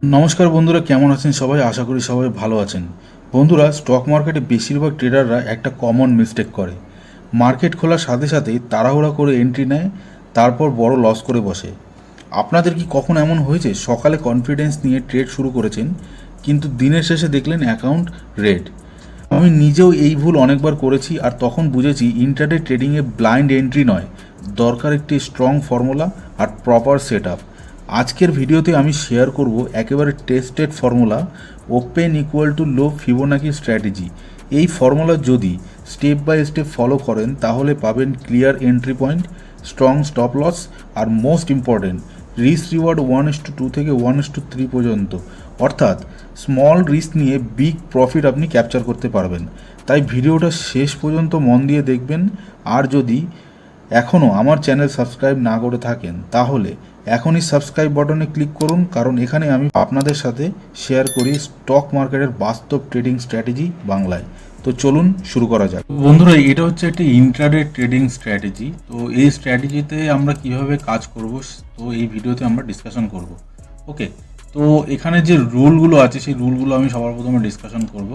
নমস্কার বন্ধুরা, কেমন আছেন সবাই? আশা করি সবাই ভালো আছেন। বন্ধুরা, স্টক মার্কেটে বেশিরভাগ ট্রেডাররা একটা কমন মিস্টেক করে। মার্কেট খোলার সাথে সাথেই তাড়াহুড়া করে এন্ট্রি নেয়, তারপর বড় লস করে বসে। আপনাদের কি কখন এমন হয়েছে সকালে কনফিডেন্স নিয়ে ট্রেড শুরু করেছেন, কিন্তু দিনের শেষে দেখলেন অ্যাকাউন্ট রেড? আমি নিজেও এই ভুল অনেকবার করেছি, আর তখন বুঝেছি ইন্ট্রাডে ট্রেডিংয়ে ব্লাইন্ড এন্ট্রি নয়, দরকার একটি স্ট্রং ফর্মুলা আর প্রপার সেট আপ। আজকের ভিডিওতে আমি শেয়ার করব একেবারে tested formula, open equal to low Fibonacci strategy. এই ফর্মুলা যদি স্টেপ বাই স্টেপ ফলো করেন তাহলে পাবেন clear entry point, strong stop loss, আর মোস্ট ইম্পর্টেন্ট রিস্ক রিওয়ার্ড 1:2 থেকে 1:3 পর্যন্ত। অর্থাৎ স্মল রিস্ক নিয়ে বিগ প্রফিট আপনি ক্যাপচার করতে পারবেন। তাই ভিডিওটা শেষ পর্যন্ত মন দিয়ে দেখবেন। আর যদি এখনও আমার চ্যানেল সাবস্ক্রাইব না করে থাকেন তাহলে এখনই সাবস্ক্রাইব বাটনে ক্লিক করুন, কারণ এখানে আমি আপনাদের সাথে শেয়ার করি স্টক মার্কেটের বাস্তব ট্রেডিং স্ট্র্যাটেজি বাংলায়। তো চলুন শুরু করা যাক। বন্ধুরা, এটা হচ্ছে একটা ইন্ট্রাডে ট্রেডিং স্ট্র্যাটেজি। তো এই স্ট্র্যাটেজিতে আমরা কিভাবে কাজ করব, তো এই ভিডিওতে আমরা ডিসকাশন করব। ওকে, তো এখানে যে রুলগুলো আছে সেই রুলগুলো আমি সবার প্রথমে ডিসকাশন করব।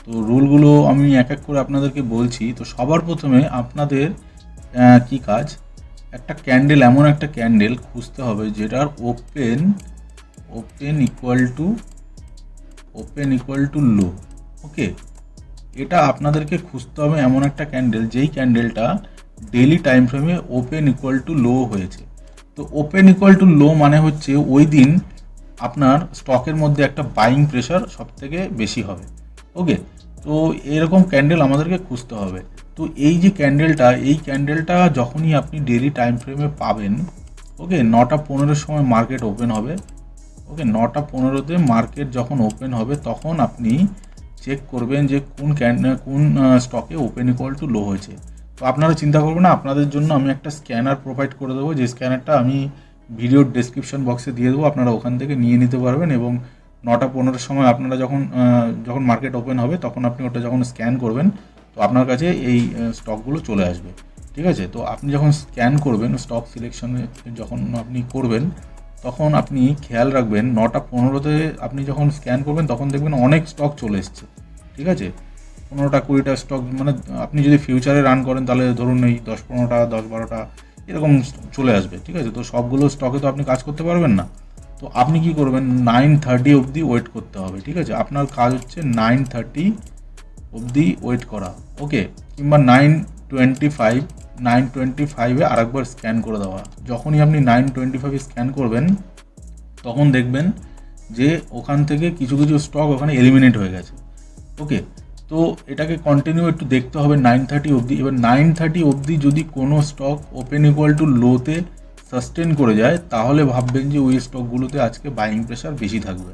তো রুলগুলো আমি এক এক করে আপনাদেরকে বলছি। তো সবার প্রথমে আপনাদের কি কাজ, একটা ক্যান্ডেল, এমন একটা ক্যান্ডেল খুঁজতে হবে যেটার ওপেন ওপেন ইকুয়াল টু লো। ওকে, এটা আপনাদেরকে খুঁজতে হবে এমন একটা ক্যান্ডেল যেই ক্যান্ডেলটা ডেইলি টাইম ফ্রেমে ওপেন ইকুয়াল টু লো হয়েছে। তো ওপেন ইকুয়াল টু লো মানে হচ্ছে ওই দিন আপনার স্টকের মধ্যে একটা বাইং প্রেশার সব থেকে বেশি হবে। ওকে, তো এরকম ক্যান্ডেল আমাদেরকে খুঁজতে হবে। তো এই যে ক্যান্ডেলটা, এই ক্যান্ডেলটা যখনই আপনি ডেইলি টাইম ফ্রেমে পাবেন, ওকে, 9:15 সময় মার্কেট ওপেন হবে। ওকে, 9:15-তে মার্কেট যখন ওপেন হবে তখন আপনি চেক করবেন যে কোন স্টকে ওপেন ইকুয়াল টু লো হয়েছে। তো আপনারা চিন্তা করবেন না, আপনাদের জন্য আমি একটা স্ক্যানার প্রোভাইড করে দেবো, যে স্ক্যানারটা আমি ভিডিওর ডেসক্রিপশন বক্সে দিয়ে দেবো। আপনারা ওখান থেকে নিয়ে নিতে পারবেন, এবং 9:15-র সময় আপনারা যখন মার্কেট ওপেন হবে তখন আপনি ওটা যখন স্ক্যান করবেন তো আপনার কাছে এই স্টকগুলো চলে আসবে। ঠিক আছে, তো আপনি যখন স্ক্যান করবেন, স্টক সিলেকশনে যখন আপনি করবেন, তখন আপনি খেয়াল রাখবেন 9:15-তে আপনি যখন স্ক্যান করবেন তখন দেখবেন অনেক স্টক চলে এসছে। ঠিক আছে, 15টা 20টা স্টক, মানে আপনি যদি ফিউচারে রান করেন তাহলে ধরুন এই 10-15টা 10-12টা এরকম চলে আসবে। ঠিক আছে, তো সবগুলো স্টকে তো আপনি কাজ করতে পারবেন না। তো আপনি কি করবেন, 9:30 অবধি ওয়েট করতে হবে। ঠিক আছে, আপনার কাজ হচ্ছে 9:30 অবধি ওয়েট করা। ওকে, কিংবা 9:25 আরেকবার স্ক্যান করে দেওয়া। যখনই আপনি 9:25 স্ক্যান করবেন তখন দেখবেন যে ওখান থেকে কিছু কিছু স্টক ওখানে এলিমিনেট হয়ে গেছে। ওকে, তো এটাকে কন্টিনিউ একটু দেখতে হবে 9:30 অবধি। এবার 9:30 অবধি যদি কোনো স্টক ওপেন ইকুয়াল টু লোতে সাস্টেন করে যায় তাহলে ভাববেন যে ওই স্টকগুলোতে আজকে বাইং প্রেশার বেশি থাকবে।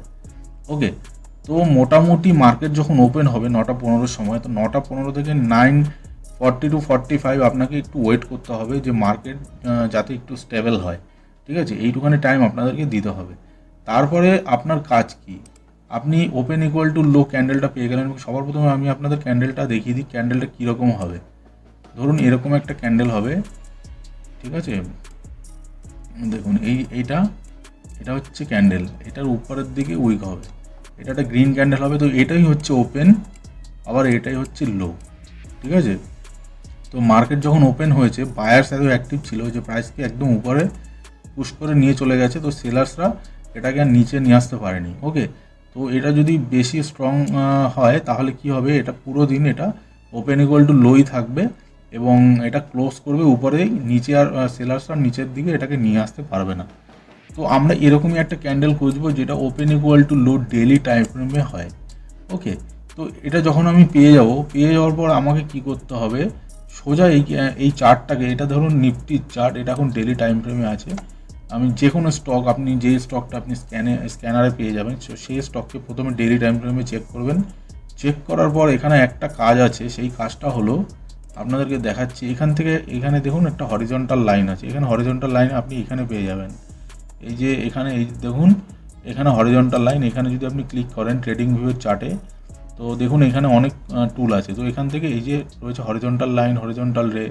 ওকে, তো মোটামুটি মার্কেট যখন ওপেন হবে 9:15-র সময়, তো 9:15 থেকে 9:40-45 আপনাকে একটু ওয়েট করতে হবে, যে মার্কেট যাতে একটু স্টেবল হয়। ঠিক আছে, এইটুখানি টাইম আপনাদেরকে দিতে হবে। তারপরে আপনার কাজ কি, আপনি ওপেন ইকুয়াল টু লো ক্যান্ডেলটা পেয়ে গেলেন। সবার প্রথমে আমি আপনাদের ক্যান্ডেলটা দেখিয়ে দিই, ক্যান্ডেলটা কীরকম হবে। ধরুন এরকম একটা ক্যান্ডেল হবে। ঠিক আছে, দেখুন এইটা হচ্ছে ক্যান্ডেল, এটার উপরের দিকে উইক হবে, এটা একটা গ্রিন ক্যান্ডেল হবে। তো এটাই হচ্ছে ওপেন, আবার এটাই হচ্ছে লো। ঠিক আছে, তো মার্কেট যখন ওপেন হয়েছে বায়ার্স এত অ্যাক্টিভ ছিল যে প্রাইসকে একদম উপরে পুশ করে নিয়ে চলে গেছে, তো সেলার্সরা এটাকে আর নিচে নিয়ে আসতে পারেনি। ওকে, তো এটা যদি বেশি স্ট্রং হয় তাহলে কি হবে, এটা পুরো দিন এটা ওপেন ইকুয়াল টু লোই থাকবে এবং এটা ক্লোজ করবে উপরেই, নিচে আর সেলার্সরা নিচের দিকে এটাকে নিয়ে আসতে পারবে না। তো আমরা এরকমই একটা ক্যান্ডেল খুঁজবো যেটা open equal to low daily time ফ্রেমে হয়। ওকে, তো এটা যখন আমি পেয়ে যাওয়ার পর আমাকে কি করতে হবে, সোজা এই চার্টটাকে, এটা ধরুন নিফটির চার্ট, এটা এখন ডেইলি টাইম ফ্রেমে আছে। আমি যে কোনো স্টক, আপনি যে স্টকটা আপনি স্ক্যানারে পেয়ে যাবেন সেই স্টককে প্রথমে ডেইলি টাইম ফ্রেমে চেক করবেন। চেক করার পর এখানে একটা কাজ আছে, সেই কাজটা হলো আপনাদেরকে দেখাচ্ছি। এখানে দেখুন একটা হরিজন্টাল লাইন আছে, এখানে হরিজন্টাল লাইন আপনি এখানে পেয়ে যাবেন। এই যে এখানে এই দেখুন এখানে হরিজন্টাল লাইন, এখানে যদি আপনি ক্লিক করেন ট্রেডিং ভিউয়ের চার্টে, তো দেখুন এখানে অনেক টুল আছে। তো এখান থেকে এই যে রয়েছে হরিজন্টাল লাইন, হরিজন্টাল রে,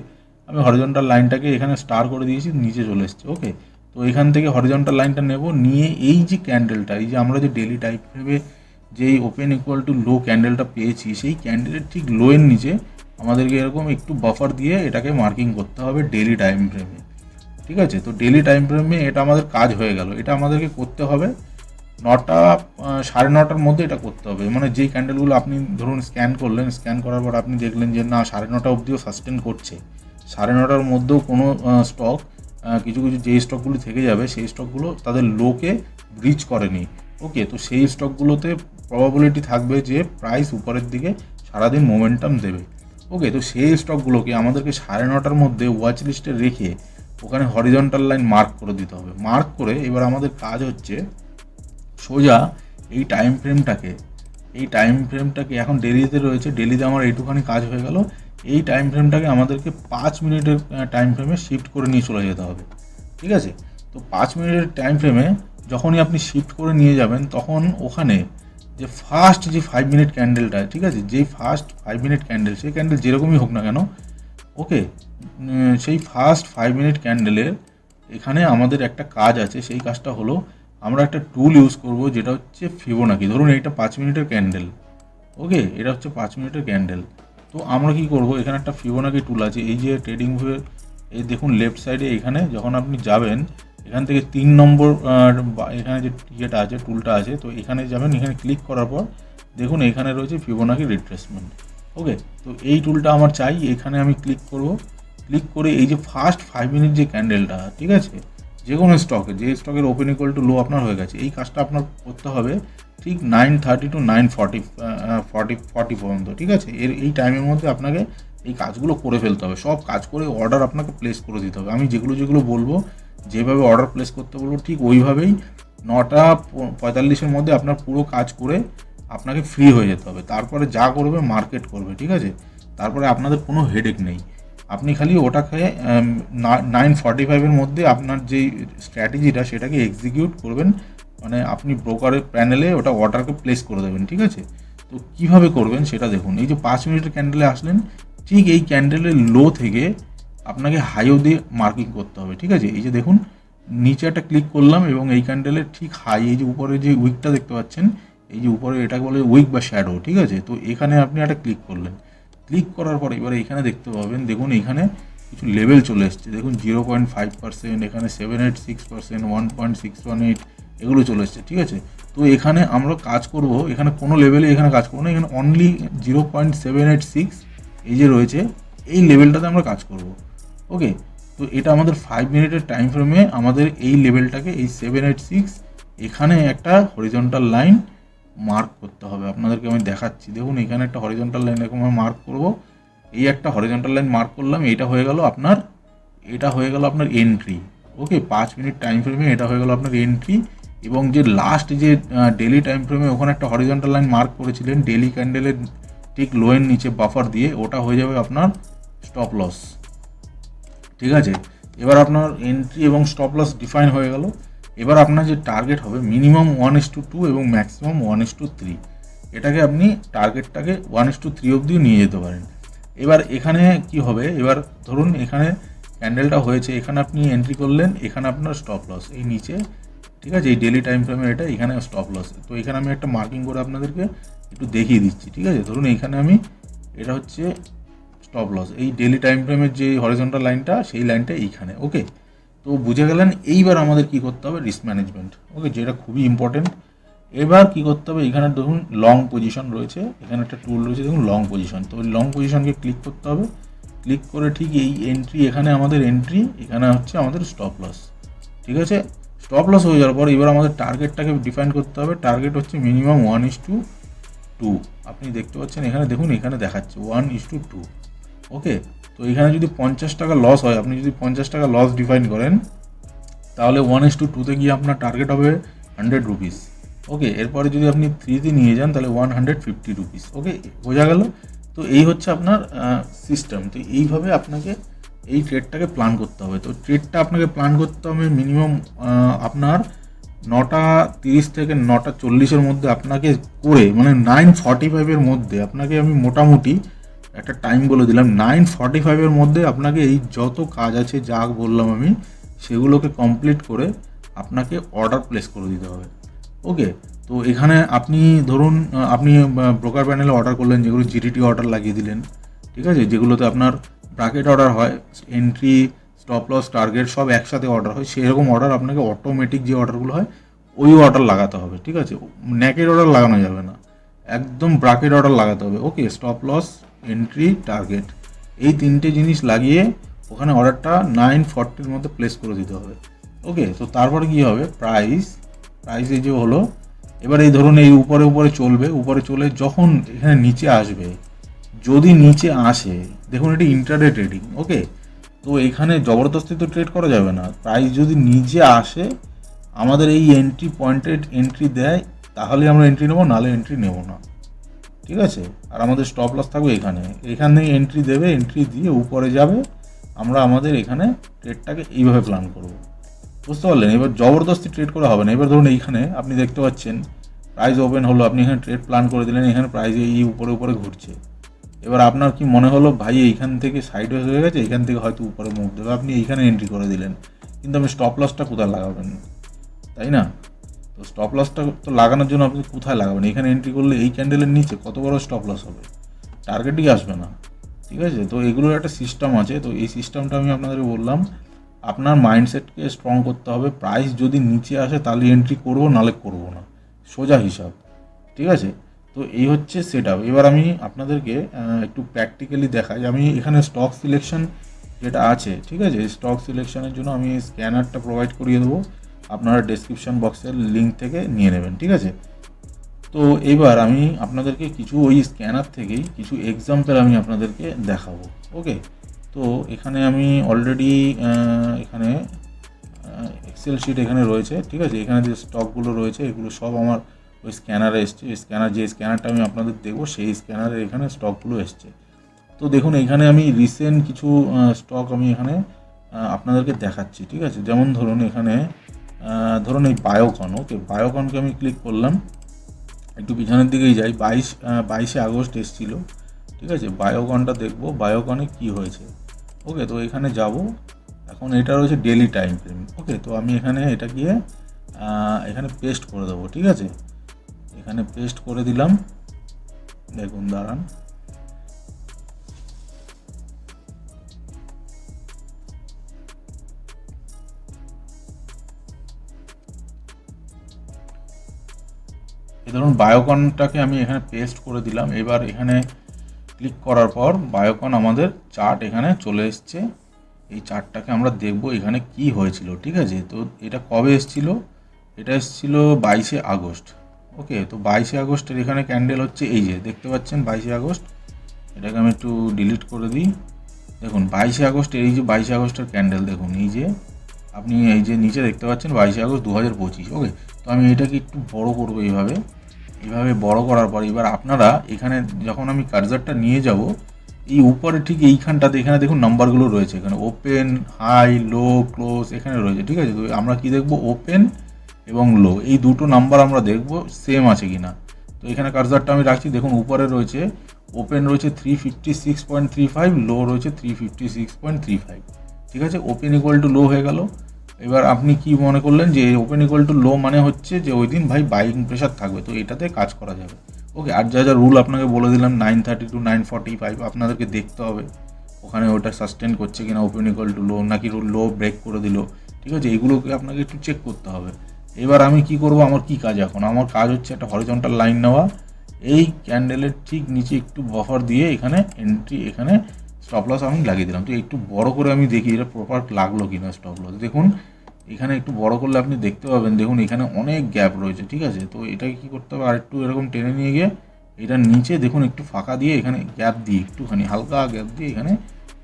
আমি হরিজন্টাল লাইনটাকে এখানে স্টার করে দিয়েছি, নিচে চলে এসছে। ওকে, তো এখান থেকে হরিজন্টাল লাইনটা নেব, নিয়ে এই যে ক্যান্ডেলটা, এই যে আমরা যে ডেলি টাইম ফ্রেমে যেই ওপেন ইকুয়াল টু লো ক্যান্ডেলটা পেয়েছি, সেই ক্যান্ডেলের ঠিক লোয়ের নিচে আমাদেরকে এরকম একটু বাফার দিয়ে এটাকে মার্কিং করতে হবে ডেলি টাইম ফ্রেমে। ঠিক আছে, তো ডেলি টাইম ফ্রেমে এটা আমাদের কাজ হয়ে গেল। এটা আমাদেরকে করতে হবে 9টা 9:30টার মধ্যে এটা করতে হবে। মানে যেই ক্যান্ডেলগুলো আপনি ধরুন স্ক্যান করলেন, স্ক্যান করার পর আপনি দেখলেন যে না 9:30 অবধিও সাস্টেন করছে, 9:30টার মধ্যেও কোনো স্টক কিছু কিছু যেই স্টকগুলো থেকে যাবে সেই স্টকগুলো তাদের লোকে ব্রিচ করেনি। ওকে, তো সেই স্টকগুলোতে প্রবাবিলিটি থাকবে যে প্রাইস উপরের দিকে সারাদিন মোমেন্টাম দেবে। ওকে, তো সেই স্টকগুলোকে আমাদেরকে 9:30টার মধ্যে ওয়াচ লিস্টে রেখে ওখানে হরিজন্টাল লাইন মার্ক করে দিতে হবে। মার্ক করে এবার আমাদের কাজ হচ্ছে সোজা এই টাইম ফ্রেমটাকে এখন ডেলিতে রয়েছে, ডেলিতে আমার এইটুখানি কাজ হয়ে গেল। এই টাইম ফ্রেমটাকে আমাদেরকে 5 মিনিটের টাইম ফ্রেমে শিফট করে নিয়ে চলে যেতে হবে। ঠিক আছে, তো 5 মিনিটের টাইম ফ্রেমে যখনই আপনি শিফট করে নিয়ে যাবেন, তখন ওখানে যে ফার্স্ট যে 5 মিনিট ক্যান্ডেলটা, ঠিক আছে, যেই ফার্স্ট 5 মিনিট ক্যান্ডেল, সেই ক্যান্ডেল যেরকমই হোক না কেন, ওকে, সেই ফার্স্ট 5 মিনিট ক্যান্ডেলের এখানে আমাদের একটা কাজ আছে। সেই কাজটা হলো আমরা একটা টুল ইউজ করব, যেটা হচ্ছে ফিবোনাকি। ধরুন এইটা 5 মিনিটের ক্যান্ডেল, ওকে, এটা হচ্ছে 5 মিনিটের ক্যান্ডেল। তো আমরা কি করব, এখানে একটা ফিবোনাকি টুল আছে, এই যে ট্রেডিং ভিউয়ে এই দেখুন লেফট সাইডে এখানে যখন আপনি যাবেন, এখান থেকে 3 নম্বর এখানে যে ইয়েটা আছে, টুলটা আছে, তো এখানে যাবেন, এখানে ক্লিক করার পর দেখুন এখানে রয়েছে ফিবোনাকি রিট্রেসমেন্ট। ওকে, তো এই টুলটা আমার চাই, এখানে আমি ক্লিক করব। ক্লিক করে এই যে ফার্স্ট 5 মিনিট যে ক্যান্ডেলটা, ঠিক আছে, যে কোনো স্টকে, যে স্টকের ওপেন ইকুয়াল টু লো আপনার হয়ে গেছে, এই কাজটা আপনার করতে হবে ঠিক 9:30 টু 9:40 পর্যন্ত। ঠিক আছে, এই টাইমের মধ্যে আপনাকে এই কাজগুলো করে ফেলতে হবে। সব কাজ করে অর্ডার আপনাকে প্লেস করে দিতে হবে। আমি যেগুলো যেগুলো বলবো, যেভাবে অর্ডার প্লেস করতে বলবো, ঠিক ওইভাবেই 9:45-এর মধ্যে আপনার পুরো কাজ করে আপনাকে ফ্রি হয়ে যেতে হবে। তারপরে যা করবে মার্কেট করবে। ঠিক আছে, তারপরে আপনাদের কোনো হেডেক নেই। আপনি খালি ওটাকে 9:45-এর মধ্যে আপনার যেই স্ট্র্যাটেজিটা সেটাকে এক্সিকিউট করবেন, মানে আপনি ব্রোকারের প্যানেলে ওটা অর্ডারকে প্লেস করে দেবেন। ঠিক আছে, তো কীভাবে করবেন সেটা দেখুন। এই যে 5 মিনিটের ক্যান্ডেলে আসলেন, ঠিক এই ক্যান্ডেলের লো থেকে আপনাকে হাই অবধি মার্কিং করতে হবে। ঠিক আছে, এই যে দেখুন নিচে একটা ক্লিক করলাম এবং এই ক্যান্ডেলের ঠিক হাই, এই যে উপরে যে উইকটা দেখতে পাচ্ছেন, এই যে উপরে এটাকে বলে উইক বা শ্যাডো। ঠিক আছে, তো এখানে আপনি একটা ক্লিক করলেন। ক্লিক করার পরে এবারে এখানে দেখতে পাবেন, দেখুন এখানে কিছু লেভেল চলে এসছে। দেখুন 0.5%, এখানে 786%, 1.618, এগুলো চলে এসছে। ঠিক আছে, তো এখানে আমরা কাজ করব, এখানে কোনো লেভেলে এখানে কাজ করবো না, এখানে অনলি 0.786 এই যে রয়েছে, এই লেভেলটাতে আমরা কাজ করব। ওকে, তো এটা আমাদের 5 মিনিটের টাইম ফ্রেমে আমাদের এই লেভেলটাকে, এই 786, এখানে একটা হরিজন্টাল লাইন মার্ক করতে হবে। আপনাদেরকে আমি দেখাচ্ছি, দেখুন এখানে একটা হরিজন্টাল লাইন এরকম আমি মার্ক করব। এই একটা হরিজন্টাল লাইন মার্ক করলাম, এটা হয়ে গেল আপনার এন্ট্রি। ওকে, 5 মিনিট টাইম ফ্রেমে এটা হয়ে গেল আপনার এন্ট্রি। এবং যে লাস্ট যে ডেলি টাইম ফ্রেমে ওখানে একটা হরিজন্টাল লাইন মার্ক করেছিলেন ডেলি ক্যান্ডেলের ঠিক লোয়ের নিচে বাফার দিয়ে, ওটা হয়ে যাবে আপনার স্টপ লস। ঠিক আছে, এবার আপনার এন্ট্রি এবং স্টপ লস ডিফাইন হয়ে গেল। এবার আপনার যে টার্গেট হবে মিনিমাম 1:2 এবং ম্যাক্সিমাম 1:3, এটাকে আপনি টার্গেটটাকে 1:3 অবধিও নিয়ে যেতে পারেন। এবার এখানে কি হবে, এবার ধরুন এখানে ক্যান্ডেলটা হয়েছে, এখানে আপনি এন্ট্রি করলেন, এখানে আপনার স্টপ লস এই নিচে। ঠিক আছে, এই ডেলি টাইম ফ্রেমে এটা এখানে স্টপ লস। তো এখানে আমি একটা মার্কিং করে আপনাদেরকে একটু দেখিয়ে দিচ্ছি। ঠিক আছে, ধরুন এইখানে আমি, এটা হচ্ছে স্টপ লস, এই ডেলি টাইম ফ্রেমের যে হরিজন্টাল লাইনটা, সেই লাইনটা এইখানে। ওকে, তো বুঝে গেলেন। এইবার আমাদের কি করতে হবে, রিস্ক ম্যানেজমেন্ট। ওকে, যেটা খুবই ইম্পর্টেন্ট। এবার কি করতে হবে, এখানে দেখুন লং পজিশন রয়েছে, এখানে একটা টুল রয়েছে দেখুন লং পজিশন। তো ওই লং পজিশনকে ক্লিক করতে হবে। ক্লিক করে ঠিক এই এন্ট্রি, এখানে আমাদের এন্ট্রি, এখানে হচ্ছে আমাদের স্টপ লস। ঠিক আছে, স্টপ লস হয়ে যাওয়ার পর এবার আমাদের টার্গেটটাকে ডিফাইন করতে হবে। টার্গেট হচ্ছে মিনিমাম 1:2। আপনি দেখতে পাচ্ছেন এখানে, দেখুন এখানে দেখাচ্ছে 1:2। ওকে, তো এখানে যদি 50 টাকা লস হয়, আপনি যদি 50 টাকা লস ডিফাইন করেন, তাহলে 1:2-তে গিয়ে আপনার টার্গেট হবে 100 রুপিস। ওকে, এরপরে যদি আপনি 3-তে নিয়ে যান তাহলে 150 রুপিস। ওকে, বোঝা গেল। তো এই হচ্ছে আপনার সিস্টেম। তো এইভাবে আপনাকে এই ট্রেডটাকে প্ল্যান করতে হবে। তো ট্রেডটা আপনাকে প্ল্যান করতে হবে মিনিমাম আপনার 9:30 থেকে 9:40-এর মধ্যে আপনাকে করে, মানে 9:45-এর মধ্যে আপনাকে আমি মোটামুটি একটা টাইম বলে দিলাম। 9:45-এর মধ্যে আপনাকে এই যত কাজ আছে যা বললাম আমি, সেগুলোকে কমপ্লিট করে আপনাকে অর্ডার প্লেস করে দিতে হবে। ওকে, তো এখানে আপনি ধরুন আপনি ব্রোকার প্যানেলে অর্ডার করলেন, যেগুলো জিডিটি অর্ডার লাগিয়ে দিলেন, ঠিক আছে, যেগুলোতে আপনার ব্র্যাকেট অর্ডার হয়, এন্ট্রি, স্টপ লস, টার্গেট সব একসাথে অর্ডার হয়, সেরকম অর্ডার আপনাকে অটোমেটিক যে অর্ডারগুলো হয় ওই অর্ডার লাগাতে হবে, ঠিক আছে, ন্যাকের অর্ডার লাগানো যাবে না, একদম ব্র্যাকেট অর্ডার লাগাতে হবে। ওকে, স্টপ লস, এন্ট্রি, টার্গেট এই তিনটে জিনিস লাগিয়ে ওখানে অর্ডারটা 940 মধ্যে প্লেস করে দিতে হবে। ওকে, তো তারপরে কী হবে, প্রাইস এই যে হলো, এবার এই ধরুন এই উপরে উপরে চলবে, উপরে চলে যখন এখানে নিচে আসবে, যদি নিচে আসে, দেখুন এটি ইন্টারডে ট্রেডিং। ওকে, তো এখানে জবরদস্তি তো ট্রেড করা যাবে না, প্রাইস যদি নিচে আসে আমাদের এই এন্ট্রি পয়েন্টেড এন্ট্রি দেয় তাহলে আমরা এন্ট্রি নেবো, নাহলে এন্ট্রি নেব না, ঠিক আছে। আর আমাদের স্টপ লস থাকবে এখানে এন্ট্রি দেবে, এন্ট্রি দিয়ে উপরে যাবে, আমরা আমাদের এখানে ট্রেডটাকে এইভাবে প্ল্যান করব, বুঝতে পারলেন। এবার জবরদস্তি ট্রেড করা হবে না। এবার ধরুন এইখানে আপনি দেখতে পাচ্ছেন প্রাইস ওপেন হলো, আপনি এখানে ট্রেড প্ল্যান করে দিলেন, এখানে প্রাইস এই উপরে উপরে ঘুরছে, এবার আপনার কি মনে হলো ভাই এইখান থেকে সাইডওয়েজ হয়ে গেছে, এখান থেকে হয়তো উপরে মুভ দেবে, আপনি এইখানে এন্ট্রি করে দিলেন, কিন্তু আপনি স্টপ লসটা কোথায় লাগাবেন, তাই না? তো স্টপ লসটা তো লাগানোর জন্য আপনি কোথায় লাগাবেন, এখানে এন্ট্রি করলে এই ক্যান্ডেলের নিচে কত বড় স্টপ লস হবে, টার্গেটই আসবে না, ঠিক আছে। তো এগুলোর একটা সিস্টেম আছে, তো এই সিস্টেমটা আমি আপনাদের বললাম, আপনার মাইন্ডসেটকে স্ট্রং করতে হবে, প্রাইস যদি নিচে আসে তাহলে এন্ট্রি করবো, নাহলে করবো না, সোজা হিসাব, ঠিক আছে। তো এই হচ্ছে সেট আপ। এবার আমি আপনাদেরকে একটু প্র্যাকটিক্যালি দেখাই। আমি এখানে স্টক সিলেকশন যেটা আছে, ঠিক আছে, স্টক সিলেকশনের জন্য আমি স্ক্যানারটা প্রোভাইড করিয়ে দেবো, আপনারা ডেসক্রিপশন বক্সের লিঙ্ক থেকে নিয়ে নেবেন, ঠিক আছে। তো এবার আমি আপনাদেরকে কিছু ওই স্ক্যানার থেকেই কিছু এক্সাম্পল আমি আপনাদেরকে দেখাবো। ওকে, তো এখানে আমি অলরেডি এখানে এক্সেল শিট এখানে রয়েছে, ঠিক আছে, এখানে যে স্টকগুলো রয়েছে এগুলো সব আমার ওই স্ক্যানারে এসছে, যে স্ক্যানারটা আমি আপনাদের দেবো সেই স্ক্যানারে এখানে স্টকগুলো এসছে। তো দেখুন এখানে আমি রিসেন্ট কিছু স্টক আমি এখানে আপনাদেরকে দেখাচ্ছি, ঠিক আছে। যেমন ধরুন এখানে ধরুন এই বায়োকন। ওকে, বায়োকনকে আমি ক্লিক করলাম, একটু পিছনের দিকেই যাই, 22শে আগস্ট এসেছিলো, ঠিক আছে। বায়োকনটা দেখবো, বায়োকনে কি হয়েছে। ওকে, তো এখানে যাব, এখন এটা রয়েছে ডেলি টাইম ফ্রেম। ওকে, তো আমি এখানে এটা গিয়ে এখানে পেস্ট করে দেবো, ঠিক আছে, এখানে পেস্ট করে দিলাম, দেখুন দাঁড়ান, ধরুন বায়োকনটাকে আমি এখানে পেস্ট করে দিলাম। এবার এখানে ক্লিক করার পর বায়োকন আমাদের চার্ট এখানে চলে এসছে, এই চার্টটাকে আমরা দেখব এখানে কি হয়েছিল, ঠিক আছে। তো এটা কবে এসছিল, এটা এসছিল 22শে আগস্ট। ওকে, তো 22শে আগস্টের এখানে ক্যান্ডেল হচ্ছে এই যে দেখতে পাচ্ছেন 22শে আগস্ট, এটাকে আমি একটু ডিলিট করে দিই। দেখুন 22শে আগস্টের এই যে 22শে আগস্টের ক্যান্ডেল, দেখুন এই যে আপনি এই যে নিচে দেখতে পাচ্ছেন 22শে আগস্ট 2025। ওকে, তো আমি এটাকে একটু বড় করবো, এইভাবে বড় করার পর এবার আপনারা এখানে যখন আমি কার্সারটা নিয়ে যাব, এই উপরে ঠিক এইখানটাতে এখানে দেখুন নাম্বারগুলো রয়েছে, এখানে ওপেন, হাই, লো, ক্লোজ এখানে রয়েছে, ঠিক আছে। তো আমরা কি দেখব, ওপেন এবং লো এই দুটো নাম্বার আমরা দেখব সেম আছে কি না। তো এখানে কার্সারটা আমি রাখছি, দেখুন উপরে রয়েছে ওপেন রয়েছে 356.35, লো রয়েছে 356.35, ঠিক আছে। ওপেন ইকুয়াল টু লো হয়ে গেল। এবার আপনি কি মনে করলেন যে ওপেন ইকুয়াল টু লো মানে হচ্ছে যে ওই দিন ভাই বাইং প্রেশার থাকবে, তো এটাতে কাজ করা যাবে। ওকে, আর যা যা রুল আপনাকে বলে দিলাম 930 to 945 আপনাদেরকে দেখতে হবে ওখানে ওটা সাস্টেন করছে কিনা, ওপেন ইকুয়াল টু লো নাকি লো ব্রেক করে দিল, ঠিক আছে, এগুলোকে আপনাকে একটু চেক করতে হবে। এবার আমি কি করব, আমার কি কাজ, এখন আমার কাজ হচ্ছে একটা হরিজন্টাল লাইন নেওয়া, এই ক্যান্ডেলের ঠিক নিচে একটু বাফার দিয়ে এখানে এন্ট্রি, এখানে স্টপ লস আমি লাগিয়ে দিলাম। তো একটু বড় করে আমি দেখি এটা প্রপার লাগলো কিনা স্টপ লস। দেখুন এখানে একটু বড় করলে আপনি দেখতে পাবেন, দেখুন এখানে অনেক গ্যাপ রয়েছে, ঠিক আছে। তো এটাকে কী করতে হবে, আর একটু এরকম টেনে নিয়ে গিয়ে এটার নিচে দেখুন একটু ফাঁকা দিয়ে এখানে গ্যাপ দিয়ে একটুখানি হালকা গ্যাপ দিয়ে এখানে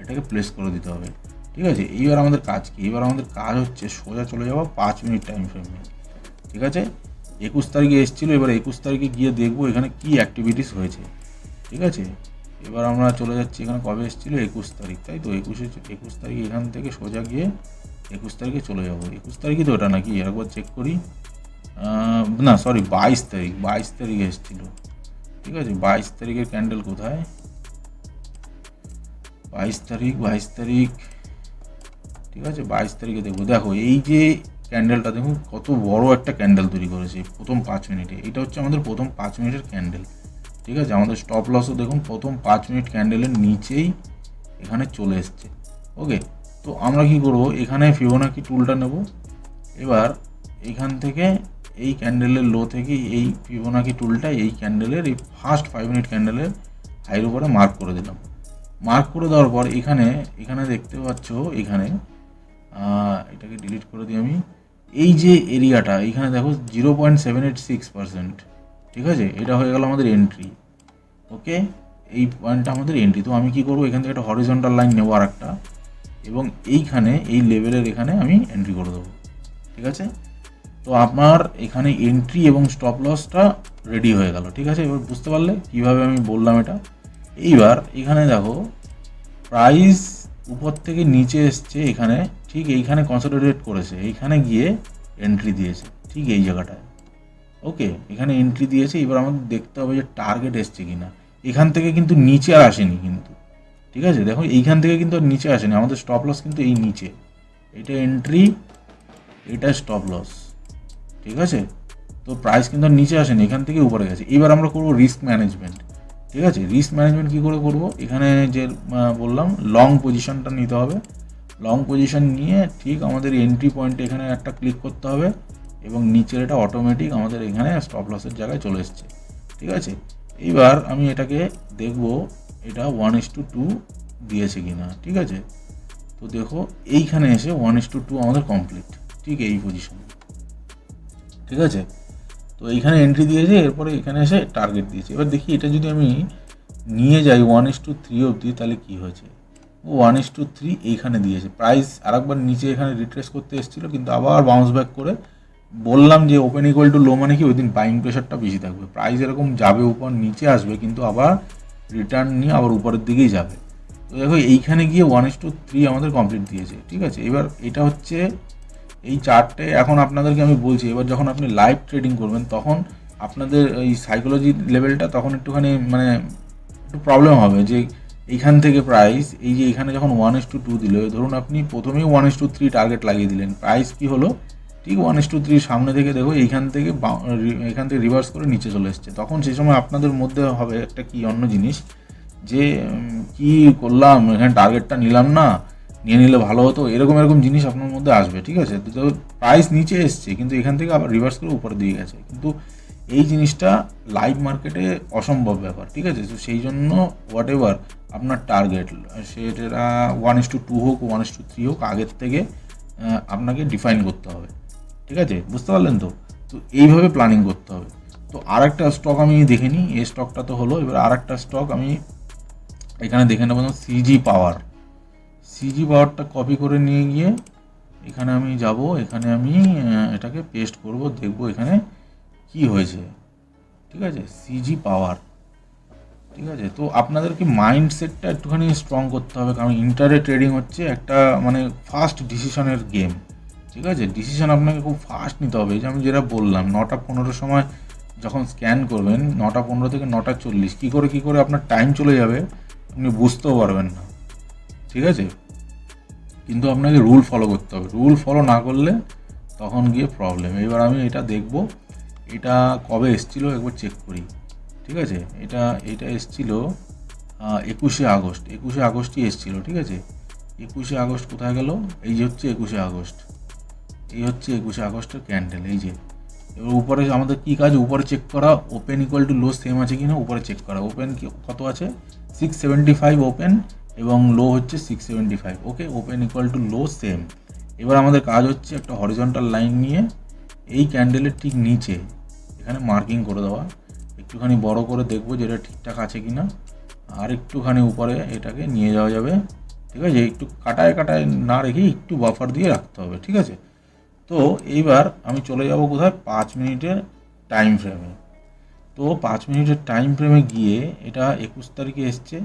এটাকে প্লেস করে দিতে হবে, ঠিক আছে। এইবার আমাদের কাজ কি, এবার আমাদের কাজ হচ্ছে সোজা চলে যাওয়া 5 মিনিট টাইম ফ্রেমে, ঠিক আছে। 21 তারিখে এসেছিলো, এবার 21 তারিখে গিয়ে দেখবো এখানে কি অ্যাক্টিভিটিস হয়েছে, ঠিক আছে। এবার আমরা চলে যাচ্ছি, এখানে কবে এসেছিলো 21 তারিখ, তাই তো 21 তারিখ এখান থেকে সোজা গিয়ে 21 তারিখে চলে যাবো। 21 তারিখই তো ওটা নাকি, একবার চেক করি, না সরি 22 তারিখে এসেছিলো, ঠিক আছে। 22 তারিখের ক্যান্ডেল কোথায়, 22 তারিখ ঠিক আছে, 22 তারিখে দেখবো। দেখো এই যে ক্যান্ডেলটা দেখুন কত বড় একটা ক্যান্ডেল তৈরি করেছে প্রথম 5 মিনিটে। এটা হচ্ছে আমাদের প্রথম 5 মিনিটের ক্যান্ডেল। ঠিক আছে, আমাদের স্টপ লসও দেখুন প্রথম 5 মিনিট ক্যান্ডেলের নিচেই এখানে চলে এসছে। ওকে, তো আমরা কি করব, এখানে ফিবোনাকি টুলটা নেব। এবার এইখান থেকে এই ক্যান্ডেলের লো থেকে এই ফিবোনাকি টুলটা এই ক্যান্ডেলের এই ফার্স্ট 5 মিনিট ক্যান্ডেলের হাইয়ের উপরে মার্ক করে দিলাম। মার্ক করে দেওয়ার পর এখানে এখানে দেখতে পাচ্ছ, এখানে এটাকে ডিলিট করে দিই আমি। এই যে এরিয়াটা এখানে দেখো 0.786%, ঠিক আছে, এটা হয়ে গেল আমাদের এন্ট্রি। ওকে, এই পয়েন্টটা আমাদের এন্ট্রি। তো আমি কি করব, এখান থেকে একটা হরিজন্টাল লাইন নেবো আর একটা, এবং এইখানে এই লেভেলের এখানে আমি এন্ট্রি করে দেবো। ঠিক আছে, তো আপনার এখানে এন্ট্রি এবং স্টপ লসটা রেডি হয়ে গেল। ঠিক আছে, এবার বুঝতে পারলে কীভাবে আমি বললাম এটা। এইবার এখানে দেখো প্রাইস উপর থেকে নিচে এসছে, এখানে ঠিক এইখানে কনসোলিডেট করেছে, এইখানে গিয়ে এন্ট্রি দিয়েছে ঠিক এই জায়গাটায়। ওকে, এখানে এন্ট্রি দিয়েছে। এবার আমাদের দেখতে হবে যে টার্গেট এসছে কিনা। এখান থেকে কিন্তু নিচে আর আসেনি কিন্তু, ঠিক আছে, দেখো এইখান থেকে কিন্তু আর নিচে আসেনি। আমাদের স্টপ লস কিন্তু এই নিচে, এটা এন্ট্রি, এটা স্টপ লস। ঠিক আছে, তো প্রাইস কিন্তু আর নিচে আসেনি, এখান থেকে উপরে গেছে। এবার আমরা করব রিস্ক ম্যানেজমেন্ট। ঠিক আছে, রিস্ক ম্যানেজমেন্ট কী করে করব, এখানে যে বললাম লং পজিশনটা নিতে হবে। লং পজিশন নিয়ে ঠিক আমাদের এন্ট্রি পয়েন্টে এখানে একটা ক্লিক করতে হবে, এবং নিচের এটা অটোমেটিক আমাদের এখানে স্টপ লসের জায়গায় চলে এসছে। ঠিক আছে, এইবার আমি এটাকে দেখব এটা 1:2 দিয়েছে কিনা। ঠিক আছে, তো দেখো এইখানে এসে 1:2 আমাদের কমপ্লিট, ঠিক এই পজিশন। ঠিক আছে, তো এইখানে এন্ট্রি দিয়েছে, এরপরে এখানে এসে টার্গেট দিয়েছে। এবার দেখি এটা যদি আমি নিয়ে যাই 1:3 অবধি, তাহলে কি হয়েছে, 1:3 এইখানে দিয়েছে। প্রাইস আরেকবার নিচে এখানে রিট্রেস করতে এসেছিলো, কিন্তু আবার বাউন্স ব্যাক করে, বললাম যে ওপেন ইকুয়াল টু লো মানে কি ওই দিন বাইং প্রেশারটা বেশি থাকবে, প্রাইস এরকম যাবে উপর নিচে আসবে, কিন্তু আবার রিটার্ন নিয়ে আবার উপরের দিকেই যাবে। তো দেখো এইখানে গিয়ে 1:3 আমাদের কমপ্লিট দিয়েছে। ঠিক আছে, এবার এটা হচ্ছে এই চার্টে। এখন আপনাদেরকে আমি বলছি, এবার যখন আপনি লাইভ ট্রেডিং করবেন তখন আপনাদের এই সাইকোলজি লেভেলটা তখন একটুখানি মানে একটু প্রবলেম হবে, যে এইখান থেকে প্রাইস এই যে এখানে যখন 1:2 দিল, ধরুন আপনি প্রথমেই 1:3 টার্গেট লাগিয়ে দিলেন, প্রাইস কি হলো ঠিক 1:3 সামনে থেকে দেখো এইখান থেকে রিভার্স করে নিচে চলে এসছে। তখন সেই সময় আপনাদের মধ্যে হবে একটা কি অন্য জিনিস, যে কি করলাম, এখানে টার্গেটটা নিলাম না, নিয়ে নিলে ভালো হতো, এরকম জিনিস আপনার মধ্যে আসবে। ঠিক আছে, তো প্রাইস নিচে এসছে কিন্তু এখান থেকে আবার রিভার্স করে উপরে দিয়ে গেছে, কিন্তু এই জিনিসটা লাইভ মার্কেটে অসম্ভব ব্যাপার। ঠিক আছে, তো সেই জন্য হোয়াট এভার আপনার টার্গেট, সেটা 1:2 হোক 1:3 হোক, আগের থেকে আপনাকে ডিফাইন করতে হবে। ঠিক আছে, বুঝতে পারলেন তো। তো এইভাবে প্ল্যানিং করতে হবে। তো আর একটা স্টক আমি দেখে নিই, এই স্টকটা তো হলো। এবার আর একটা স্টক আমি এখানে দেখে নেব, সিজি পাওয়ার। সিজি পাওয়ারটা কপি করে নিয়ে গিয়ে এখানে আমি যাব, এখানে আমি এটাকে পেস্ট করব, দেখব এখানে কি হয়েছে। ঠিক আছে, সিজি পাওয়ার। ঠিক আছে, তো আপনাদেরকে মাইন্ডসেটটা একটুখানি স্ট্রং করতে হবে, কারণ ইন্টারডে ট্রেডিং হচ্ছে একটা মানে ফাস্ট ডিসিশনের গেম। ঠিক আছে, ডিসিশন আপনাকে খুব ফাস্ট নিতে হবে। এই যে আমি যেটা বললাম 9:15 সময় যখন স্ক্যান করবেন, 9:15 থেকে 9:40 কী করে আপনার টাইম চলে যাবে আপনি বুঝতেও পারবেন না। ঠিক আছে, কিন্তু আপনাকে রুল ফলো করতে হবে, রুল ফলো না করলে তখন গিয়ে প্রবলেম। এবার আমি এটা দেখব, এটা কবে এসেছিলো একবার চেক করি। ঠিক আছে, এটা এসেছিলো 21শে আগস্ট, 21শে আগস্টই এসেছিলো। ঠিক আছে, 21শে আগস্ট কোথায় গেল, এই যে হচ্ছে 21শে আগস্ট, এই হচ্ছে 21শে আগস্টের ক্যান্ডেল। এই যে এবার উপরে আমাদের কী কাজ, উপরে চেক করা open equal to low same আছে কি না, উপরে চেক করা ওপেন কত আছে 675 ওপেন, এবং লো হচ্ছে 675। Okay, open equal to low same. এবার আমাদের কাজ হচ্ছে একটা হরিজন্টাল লাইন নিয়ে এই ক্যান্ডেলের ঠিক নিচে এখানে মার্কিং করে দেওয়া, একটুখানি বড় করে দেখবো যে এটা ঠিকঠাক আছে কি না, আর একটুখানি উপরে এটাকে নিয়ে যাওয়া যাবে। ঠিক আছে, একটু কাটায় না রেখে একটু বাফার দিয়ে রাখতে হবে। ঠিক আছে, তো এইবার আমি চলে যাব কোথায়, 5 মিনিটের টাইম ফ্রেমে। তো 5 মিনিটের টাইম ফ্রেমে গিয়ে এটা 21 তারিখে এসছে,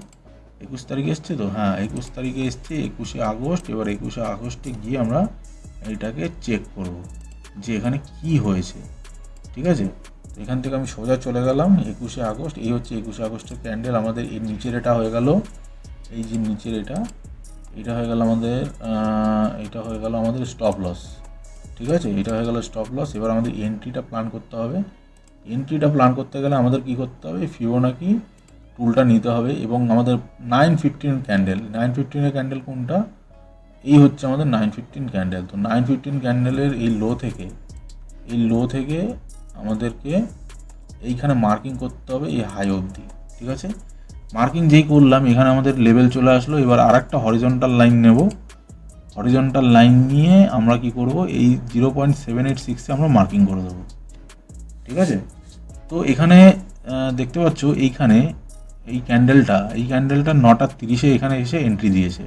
21 তারিখে এসছে তো, হ্যাঁ 21 তারিখে এসছে 21শে আগস্ট। এবার 21শে আগস্টে গিয়ে আমরা এটাকে চেক করব যে এখানে কি হয়েছে। ঠিক আছে, এখান থেকে আমি সোজা চলে গেলাম 21শে আগস্ট। এই হচ্ছে 21শে আগস্টের ক্যান্ডেল, আমাদের এর নিচের এটা হয়ে গেল, এই যে নিচের এটা, এটা হয়ে গেল আমাদের স্টপ লস। ঠিক আছে, এটা হয়ে গেল স্টপ লস। এবার আমাদের এন্ট্রিটা প্ল্যান করতে হবে। এন্ট্রিটা প্ল্যান করতে গেলে আমাদের কি করতে হবে, ফিবোনাকি টুলটা নিতে হবে এবং আমাদের 915 ক্যান্ডেল, 915 ক্যান্ডেল কোনটা, এই হচ্ছে আমাদের 915 ক্যান্ডেল। তো 915 ক্যান্ডেলের এই লো থেকে আমাদেরকে এইখানে মার্কিং করতে হবে এই হাই অবধি। ঠিক আছে, মার্কিং যেই করলাম এখানে আমাদের লেভেল চলে আসলো। এবার আর একটা হরিজন্টাল লাইন নেব। হরিজন্টাল লাইন নিয়ে আমরা কি করব, এই 0.786-এ আমরা মার্কিং করে দেবো। ঠিক আছে, তো এখানে দেখতে পাচ্ছ এইখানে এই ক্যান্ডেলটা 9:30-এ এখানে এসে এন্ট্রি দিয়েছে।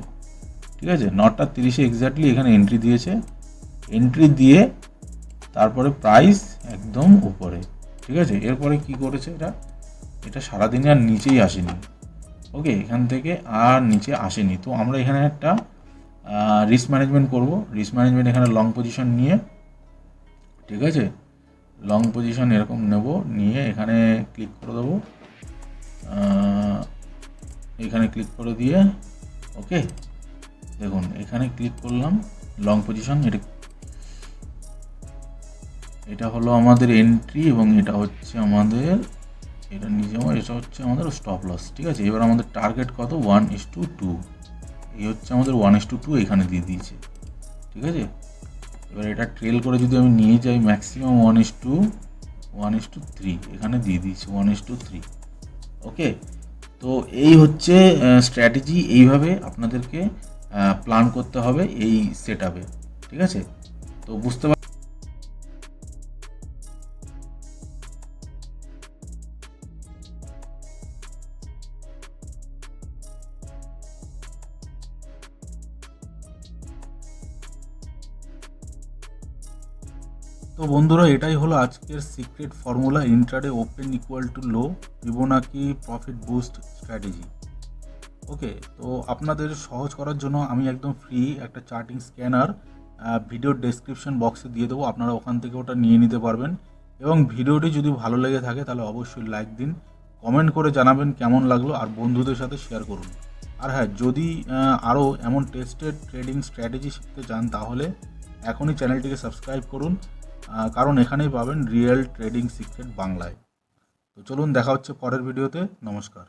ঠিক আছে, 9:30-এ এক্স্যাক্টলি এখানে এন্ট্রি দিয়েছে। এন্ট্রি দিয়ে তারপরে প্রাইস একদম উপরে। ঠিক আছে, এরপরে কি করেছে, এটা সারাদিনে আর নিচেই আসেনি। ওকে, এখান থেকে আর নিচে আসেনি। তো আমরা এখানে একটা রিস্ক ম্যানেজমেন্ট করব। রিস্ক ম্যানেজমেন্ট এখানে লং পজিশন নিয়ে, ঠিক আছে, লং পজিশন এরকম নেব, নিয়ে এখানে ক্লিক করে দেবো। এখানে ক্লিক করে দিয়ে ওকে, দেখুন এখানে ক্লিক করলাম লং পজিশন। এটা হলো আমাদের এন্ট্রি এবং এটা হচ্ছে আমাদের, এটা হচ্ছে আমাদের স্টপ লস। ঠিক আছে, এবার আমাদের টার্গেট কত, 1:2। এই হচ্ছে আমাদের 1:2 এখানে দিয়ে দিয়েছে। ঠিক আছে, এবার এটা ট্রেল করে যদি আমি নিয়ে যাই ম্যাক্সিমাম 1:3 এখানে দিয়ে দিয়েছি, 1:3। ওকে, তো এই হচ্ছে স্ট্র্যাটেজি। এইভাবে আপনাদেরকে প্ল্যান করতে হবে এই সেট আপে। ঠিক আছে, তো বুঝতে তো বন্ধুরা, এটাই হলো আজকের secret formula, intraday open equal to low, Fibonacci profit boost strategy. Okay, তো আপনাদের সহজ করার জন্য আমি একদম ফ্রি একটা চার্টিং স্ক্যানার ভিডিওর ডেসক্রিপশন বক্সে দিয়ে দেবো, আপনারা ওখান থেকে ওটা নিয়ে নিতে পারবেন। এবং ভিডিওটি যদি ভালো লেগে থাকে তাহলে অবশ্যই লাইক দিন, কমেন্ট করে জানাবেন কেমন লাগলো, আর বন্ধুদের সাথে শেয়ার করুন। আর হ্যাঁ, যদি আরও এমন টেস্টেড ট্রেডিং স্ট্র্যাটেজি শিখতে চান তাহলে এখনই চ্যানেলটিকে সাবস্ক্রাইব করুন, কারণ এখানেই পাবেন রিয়েল ট্রেডিং সিক্রেট বাংলায়। তো চলুন, দেখা হচ্ছে পরের ভিডিওতে। নমস্কার।